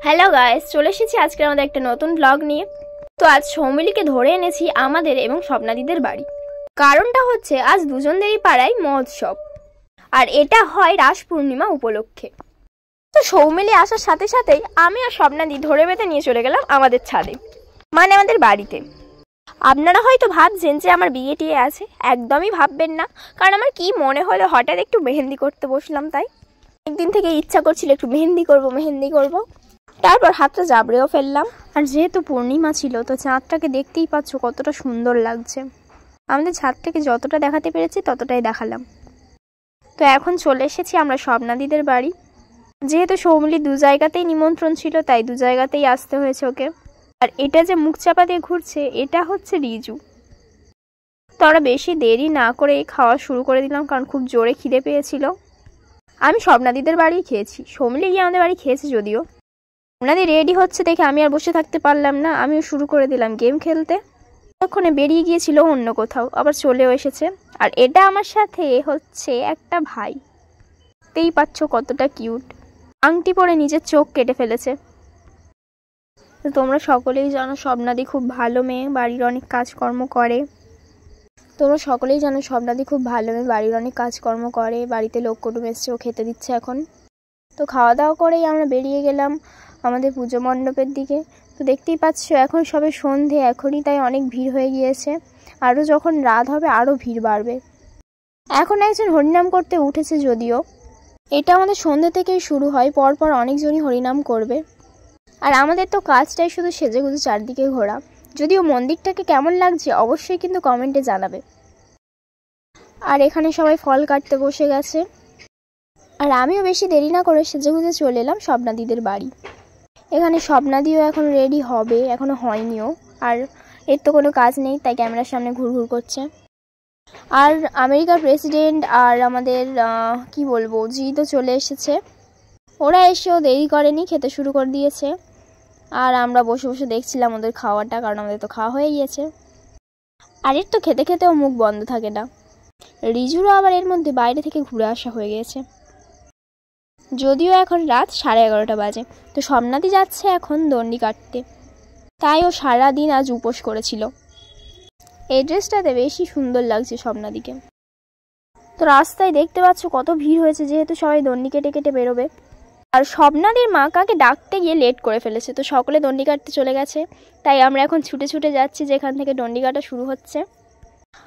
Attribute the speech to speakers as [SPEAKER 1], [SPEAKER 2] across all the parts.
[SPEAKER 1] Hello guys, চলে এসেছি আজকে আমাদের একটা নতুন ব্লগ নিয়ে। তো আজ সৌমিলিকে ধরে এনেছি আমাদের এবং স্বপ্নাদিদের বাড়ি। কারণটা হচ্ছে আজ দুজনদেরই পাড়ায় মহোৎসব, আর এটা হয় রাস পূর্ণিমা উপলক্ষে। তো সৌমিলি আসার সাথে সাথেই আমি আর স্বপ্নাদি ধরে বেঁধে নিয়ে চলে গেলাম আমাদের ছাদে, মানে আমাদের বাড়িতে। আপনারা হয়তো ভাবছেন যে আমার বিয়ে টিয়ে আছে, একদমই ভাববেন না। কারণ আমার কি মনে হলো হঠাৎ একটু মেহেন্দি করতে বসলাম, তাই একদিন থেকে ইচ্ছা করছিল একটু মেহেন্দি করব। তারপর হাতটা জাবড়েও ফেললাম। আর যেহেতু পূর্ণিমা ছিল, তো চাঁদটাকে দেখতেই পাচ্ছ কতটা সুন্দর লাগছে। আমাদের ছাদটাকে যতটা দেখাতে পেরেছি ততটাই দেখালাম। তো এখন চলে এসেছি আমরা স্বপ্নাদিদের বাড়ি। যেহেতু সৌমিলি দু জায়গাতেই নিমন্ত্রণ ছিল, তাই দু জায়গাতেই আসতে হয়েছে ওকে। আর এটা যে মুখ চাপা দিয়ে ঘুরছে, এটা হচ্ছে রিজু। তো আমরা বেশি দেরি না করে খাওয়া শুরু করে দিলাম, কারণ খুব জোরে খিদে পেয়েছিল। আমি স্বপ্নাদিদের বাড়ি খেয়েছি, সৌমিলি গিয়ে আমাদের বাড়ি খেয়েছে যদিও। ওনাদের রেডি হচ্ছে দেখে আমি আর বসে থাকতে পারলাম না, আমিও শুরু করে দিলাম গেম খেলতে। তখনে বেরিয়ে গিয়েছিল অন্য কোথাও, আবার চলেও এসেছে। আর এটা আমার সাথে হচ্ছে একটা ভাই, দেখতেই পাচ্ছ কতটা কিউট। আংটি পরে নিজের চোখ কেটে ফেলেছে। তো তোমরা সকলেই জানো স্বপ্নাদি খুব ভালো মেয়ে, বাড়ির অনেক কাজকর্ম করে। বাড়ির অনেক কাজকর্ম করে, বাড়িতে লোক কুটুম এসছে, ও খেতে দিচ্ছে এখন। তো খাওয়া দাওয়া করেই আমরা বেরিয়ে গেলাম আমাদের পুজো মণ্ডপের দিকে। তো দেখতেই পাচ্ছ এখন সবে সন্ধে, এখনই তাই অনেক ভিড় হয়ে গিয়েছে। আরও যখন রাত হবে আরও ভিড় বাড়বে। এখন একজন হরিনাম করতে উঠেছে, যদিও এটা আমাদের সন্ধে থেকেই শুরু হয়, পরপর অনেকজনই হরিনাম করবে। আর আমাদের তো কাজটাই শুধু সেজেগুজে চারদিকে ঘোরা। যদিও মন্দিরটাকে কেমন লাগছে অবশ্যই কিন্তু কমেন্টে জানাবে। আর এখানে সবাই ফল কাটতে বসে গেছে। আর আমিও বেশি দেরি না করে সেজেগুজে চলে এলাম স্বপ্নাদিদের বাড়ি। এখানে স্বপ্নাদিও এখন রেডি হবে, এখনও হয়নিও। আর এর তো কোনো কাজ নেই, তাই ক্যামেরার সামনে ঘুরঘুর করছে। আর আমেরিকার প্রেসিডেন্ট আর আমাদের কি বলবো জি তো চলে এসেছে। ওরা এসেও দেরি করেনি, খেতে শুরু করে দিয়েছে। আর আমরা বসে বসে দেখছিলাম ওদের খাওয়াটা, কারণ আমাদের তো খাওয়া হয়ে গিয়েছে। আর এর তো খেতে খেতেও মুখ বন্ধ থাকে না। রিজুরও আবার এর মধ্যে বাইরে থেকে ঘুরে আসা হয়ে গেছে। যদিও এখন রাত 11:30 বাজে। তো স্বপ্নাদি যাচ্ছে এখন দণ্ডি কাটতে, তাই ও সারাদিন আজ উপোস করেছিল। এই ড্রেসটাতে বেশি সুন্দর লাগছে স্বপ্নাদিকে। তো রাস্তায় দেখতে পাচ্ছ কত ভিড় হয়েছে, যেহেতু সবাই দণ্ডি কেটে কেটে বেরোবে। আর স্বপ্নাদির মা কাকে ডাকতে গিয়ে লেট করে ফেলেছে, তো সকলে দণ্ডি কাটতে চলে গেছে। তাই আমরা এখন ছুটে ছুটে যাচ্ছি যেখান থেকে দণ্ডি কাটা শুরু হচ্ছে।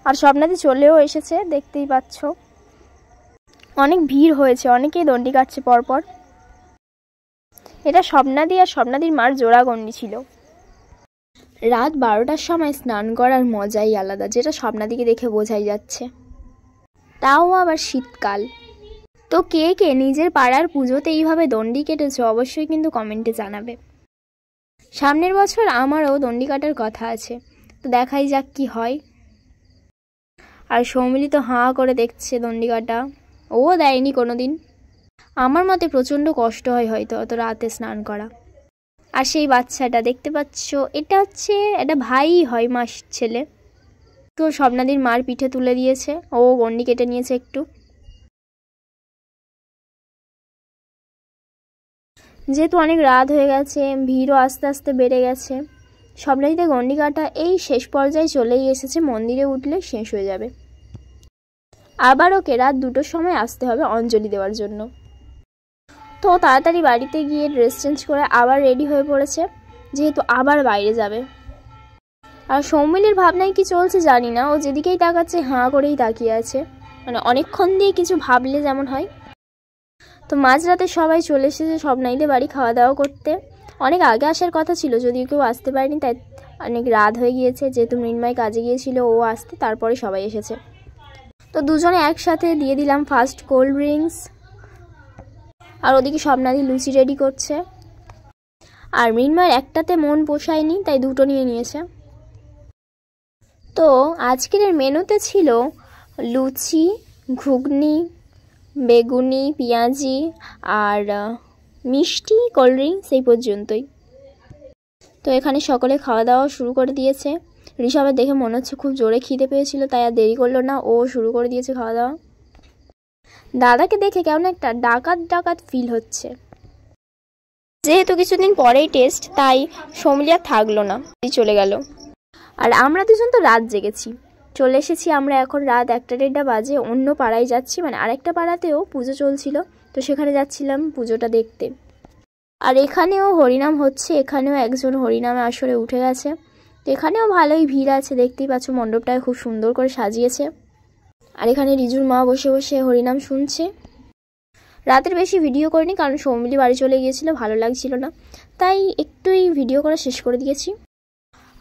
[SPEAKER 1] আর স্বপ্নাদি চলেও এসেছে, দেখতেই পাচ্ছ অনেক ভিড় হয়েছে, অনেকেই দণ্ডি কাটছে পরপর। এটা স্বপ্নাদি আর স্বপ্নাদির মার জোড়া গণ্ডি ছিল। রাত 12টার সময় স্নান করার মজাই আলাদা, যেটা স্বপ্নাদিকে দেখে বোঝাই যাচ্ছে, তাও আবার শীতকাল। তো কে কে নিজের পাড়ার পুজোতে এইভাবে দণ্ডি কেটেছে অবশ্যই কিন্তু কমেন্টে জানাবে। সামনের বছর আমারও দণ্ডি কাটার কথা আছে, তো দেখাই যাক কি হয়। আর সৌমিলি তো হাঁ করে দেখছে দণ্ডি কাটা, ও দেয়নি কোনোদিন। আমার মতে প্রচণ্ড কষ্ট হয় হয়তো অত রাতে স্নান করা। আর সেই বাচ্চাটা দেখতে পাচ্ছ, এটা হচ্ছে একটা ভাই হয়, মাসির ছেলে। তো স্বপ্নাদির মার পিঠে তুলে দিয়েছে, ও গণ্ডি কেটে নিয়েছে একটু। যেহেতু অনেক রাত হয়ে গেছে, ভিড়ও আস্তে আস্তে বেড়ে গেছে, স্বপ্নাদিতে গণ্ডি কাটা এই শেষ পর্যায়ে চলেই এসেছে। মন্দিরে উঠলে শেষ হয়ে যাবে। আবার ওকে রাত 2টোর সময় আসতে হবে অঞ্জলি দেওয়ার জন্য। তো তাড়াতাড়ি বাড়িতে গিয়ে ড্রেস চেঞ্জ করে আবার রেডি হয়ে পড়েছে, যেহেতু আবার বাইরে যাবে। আর সৌমিলির ভাবনায় কি চলছে জানি না, ও যেদিকেই তাকাচ্ছে হাঁ করেই তাকিয়ে আছে, মানে অনেকক্ষণ দিয়ে কিছু ভাবলে যেমন হয়। তো মাঝরাতে সবাই চলে এসেছে স্বপ্নাদিদের বাড়ি খাওয়া দাওয়া করতে। অনেক আগে আসার কথা ছিল, যদিও কেউ আসতে পারেনি, তাই অনেক রাত হয়ে গিয়েছে। যেহেতু মৃন্ময় কাজে গিয়েছিল, ও আসতে তারপরে সবাই এসেছে। তো দুজনে একসাথে দিয়ে দিলাম ফার্স্ট কোল্ড ড্রিঙ্কস। আর ওদিকে স্বপ্নাদি লুচি রেডি করছে। আর মৃন্ময়ের একটাতে মন পোষায়নি, তাই 2টো নিয়ে নিয়েছে। তো আজকের মেনুতে ছিল লুচি, ঘুগনি, বেগুনি, পেঁয়াজি আর মিষ্টি, কোল্ড ড্রিঙ্কস, এই পর্যন্তই। তো এখানে সকলে খাওয়া দাওয়া শুরু করে দিয়েছে। ঋষভের দেখে মনে হচ্ছে খুব জোরে খিদে পেয়েছিল, তাই আর দেরি করলো না, ও শুরু করে দিয়েছে খাওয়া দাওয়া। দাদাকে দেখে কেমন একটা ডাকাত ডাকাত ফিল হচ্ছে। যেহেতু কিছুদিন পরেই টেস্ট, তাই সৌমিলি আর থাকলো না, চলে গেল। আর আমরা দুজন তো রাত জেগেছি, চলে এসেছি আমরা এখন রাত 1টা-1:30 বাজে। অন্য পাড়ায় যাচ্ছি, মানে আরেকটা পাড়াতেও পুজো চলছিল, তো সেখানে যাচ্ছিলাম পুজোটা দেখতে। আর এখানেও হরিনাম হচ্ছে, এখানেও একজন হরিনামে আসরে উঠে গেছে। তো এখানেও ভালোই ভিড় আছে, দেখতেই পাচ্ছ মণ্ডপটায় খুব সুন্দর করে সাজিয়েছে। আর এখানে রিজুর মা বসে বসে হরিনাম শুনছে। রাতের বেশি ভিডিও করিনি, কারণ সৌমিলি বাড়ি চলে গিয়েছিল, ভালো লাগছিল না, তাই একটুই ভিডিও করা শেষ করে দিয়েছি।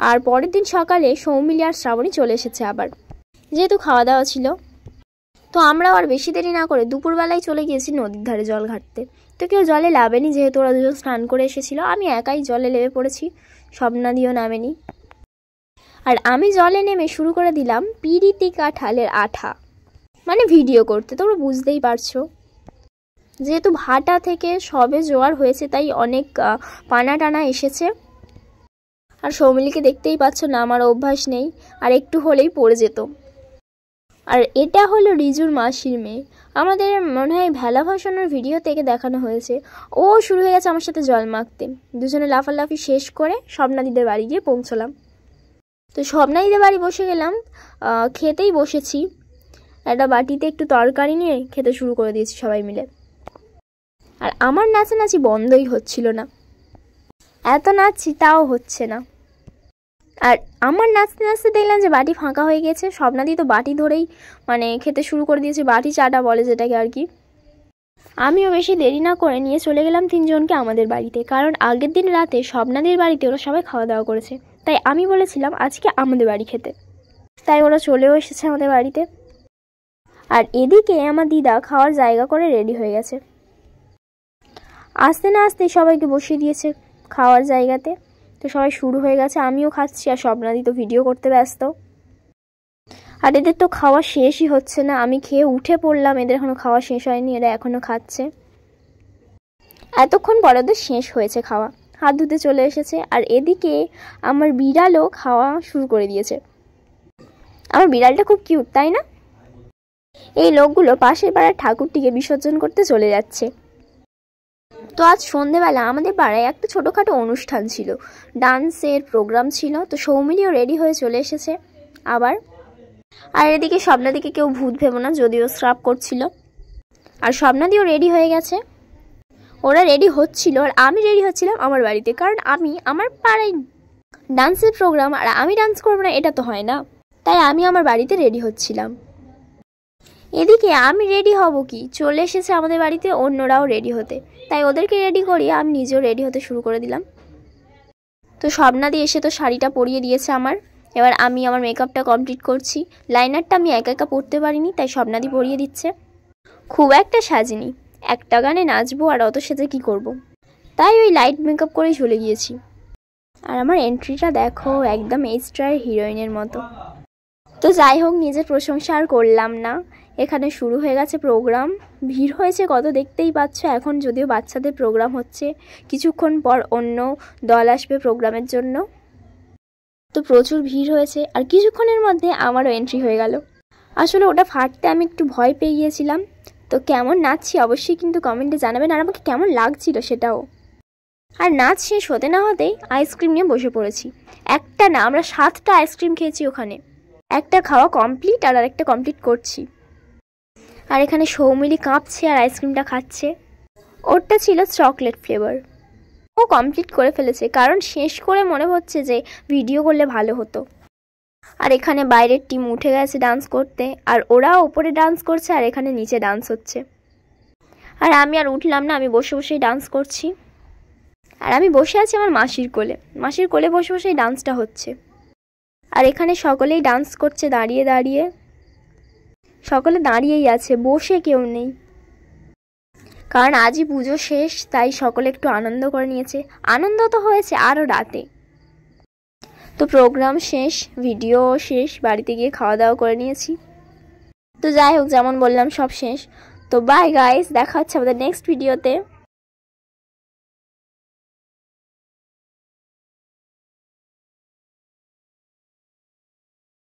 [SPEAKER 1] আর পরের দিন সকালে সৌমিলি আর শ্রাবণী চলে এসেছে আবার, যেহেতু খাওয়া দাওয়া ছিল। তো আমরাও আর বেশি দেরি না করে দুপুরবেলায় চলে গিয়েছি নদীর ধারে জল ঘাটতে। তো কেউ জলে নামেনি, যেহেতু ওরা দুজন স্নান করে এসেছিল। আমি একাই জলে নেমে পড়েছি, স্বপ্নাদিও নামেনি। আর আমি জলে নেমে শুরু করে দিলাম পিরিতি কাঁঠালের আঠা, মানে ভিডিও করতে। তোমরা বুঝতেই পারছো, যেহেতু ভাটা থেকে সবে জোয়ার হয়েছে, তাই অনেক পানা টানা এসেছে। আর সৌমিলিকে দেখতেই পাচ্ছ না, আমার অভ্যাস নেই, আর একটু হলেই পড়ে যেত। আর এটা হলো রিজুর মাসির মেয়ে, আমাদের মনে হয় ভেলা ভাসানোর ভিডিও থেকে দেখানো হয়েছে। ও শুরু হয়ে গেছে আমার সাথে জল মাখতে। দুজনে লাফালাফি শেষ করে স্বপ্নাদিদের বাড়ি গিয়ে পৌঁছলাম। তো স্বপ্নাদিদের বাড়ি বসে গেলাম, খেতেই বসেছি। একটা বাটিতে একটু তরকারি নিয়ে খেতে শুরু করে দিয়েছি সবাই মিলে। আর আমার নাচানাচি বন্ধই হচ্ছিল না, এত নাচছি তাও হচ্ছে না। আর আমার নাচতে নাচতে দেখলাম যে বাটি ফাঁকা হয়ে গেছে। স্বপ্নাদি তো বাটি ধরেই মানে খেতে শুরু করে দিয়েছে, বাটি চাটা বলে যেটাকে আর কি। আমিও বেশি দেরি না করে নিয়ে চলে গেলাম তিনজনকে আমাদের বাড়িতে, কারণ আগের দিন রাতে স্বপ্নাদির বাড়িতে ওরা সবাই খাওয়া দাওয়া করেছে, তাই আমি বলেছিলাম আজকে আমাদের বাড়ি খেতে, তাই ওরা চলেও এসেছে আমাদের বাড়িতে। আর এদিকে আমার দিদা খাওয়ার জায়গা করে রেডি হয়ে গেছে, আসতে না আসতেই সবাইকে বসিয়ে দিয়েছে খাওয়ার জায়গাতে। তো সবাই শুরু হয়ে গেছে, আমিও খাচ্ছি, আর স্বপ্নাদি তো ভিডিও করতে ব্যস্ত। আর এদের তো খাওয়া শেষই হচ্ছে না, আমি খেয়ে উঠে পড়লাম, এদের এখনো খাওয়া শেষ হয়নি, এরা এখনো খাচ্ছে। এতক্ষণ পরে ওদের শেষ হয়েছে খাওয়া, হাত ধুতে চলে এসেছে। আর এদিকে আমার বিড়ালও খাওয়া শুরু করে দিয়েছে। আমার বিড়ালটা খুব কিউট, তাই না? এই লোকগুলো পাশের পাড়ার ঠাকুরটিকে বিসর্জন করতে চলে যাচ্ছে। তো আজ সন্ধেবেলা আমাদের পাড়ায় একটা ছোটোখাটো অনুষ্ঠান ছিল, ডান্সের প্রোগ্রাম ছিল। তো সৌমিলিও রেডি হয়ে চলে এসেছে আবার। আর এদিকে স্বপ্নাদিকে কেউ ভূত ভেবো না, যদিও শ্রাপ করছিল। আর স্বপ্নাদিও রেডি হয়ে গেছে, ওরা রেডি হচ্ছিল, আর আমি রেডি হচ্ছিলাম আমার বাড়িতে, কারণ আমি আমার পাড়ায় ডান্সের প্রোগ্রাম, আর আমি ডান্স করবো না এটা তো হয় না, তাই আমি আমার বাড়িতে রেডি হচ্ছিলাম। এদিকে আমি রেডি হব কি, চলে এসেছে আমাদের বাড়িতে অন্যরাও রেডি হতে, তাই ওদেরকে রেডি করিয়ে আমি নিজেও রেডি হতে শুরু করে দিলাম। তো স্বপ্নাদি এসে তো শাড়িটা পরিয়ে দিয়েছে আমার, এবার আমি আমার মেকআপটা কমপ্লিট করছি। লাইনারটা আমি একা একা পরতে পারিনি, তাই স্বপ্নাদি পরিয়ে দিচ্ছে। খুব একটা সাজিনি, একটা গানে নাচবো, আর অত সেজে কী করব, তাই ওই লাইট মেকআপ করেই চলে গিয়েছি। আর আমার এন্ট্রিটা দেখো, একদম এক্সট্রা হিরোইনের মতো। তো যাই হোক, নিজের প্রশংসা আর করলাম না। এখানে শুরু হয়ে গেছে প্রোগ্রাম, ভিড় হয়েছে কত দেখতেই পাচ্ছ। এখন যদিও বাচ্চাদের প্রোগ্রাম হচ্ছে, কিছুক্ষণ পর অন্য দল আসবে প্রোগ্রামের জন্য। তো প্রচুর ভিড় হয়েছে, আর কিছুক্ষণের মধ্যে আমারও এন্ট্রি হয়ে গেল। আসলে ওটা ফাটতে আমি একটু ভয় পেয়ে গিয়েছিলাম। তো কেমন নাচছি অবশ্যই কিন্তু কমেন্টে জানাবেন, আর আমাকে কেমন লাগছিল সেটাও। আর নাচ শেষ হতে না হতেই আইসক্রিম নিয়ে বসে পড়েছি। একটা না, আমরা 7টা আইসক্রিম খেয়েছি ওখানে। একটা খাওয়া কমপ্লিট, আর আরেকটা কমপ্লিট করছি। আর এখানে সৌমিলি কাঁপছে আর আইসক্রিমটা খাচ্ছে। ওরটা ছিল চকলেট ফ্লেভার, ও কমপ্লিট করে ফেলেছে, কারণ শেষ করে মনে হচ্ছে যে ভিডিও করলে ভালো হতো। আর এখানে বাইরের টিম উঠে গেছে ডান্স করতে, আর ওরাও ওপরে ডান্স করছে, আর এখানে নিচে ডান্স হচ্ছে। আর আমি আর উঠলাম না, আমি বসে বসেই ডান্স করছি। আর আমি বসে আছি আমার মাসির কোলে বসে বসেই ডান্সটা হচ্ছে। আর এখানে সকলেই ডান্স করছে দাঁড়িয়ে দাঁড়িয়ে, সকলে দাঁড়িয়েই আছে, বসে কেউ নেই, কারণ আজই পুজো শেষ, তাই সকলে একটু আনন্দ করে নিয়েছে। আনন্দ তো হয়েছে আরও রাতে। তো প্রোগ্রাম শেষ, ভিডিও শেষ, বাড়িতে গিয়ে খাওয়া দাওয়া করে নিয়েছি। তো যাই হোক, যেমন বললাম সব শেষ। তো বাই গাইস, দেখা হচ্ছে আমাদের নেক্সট ভিডিওতে।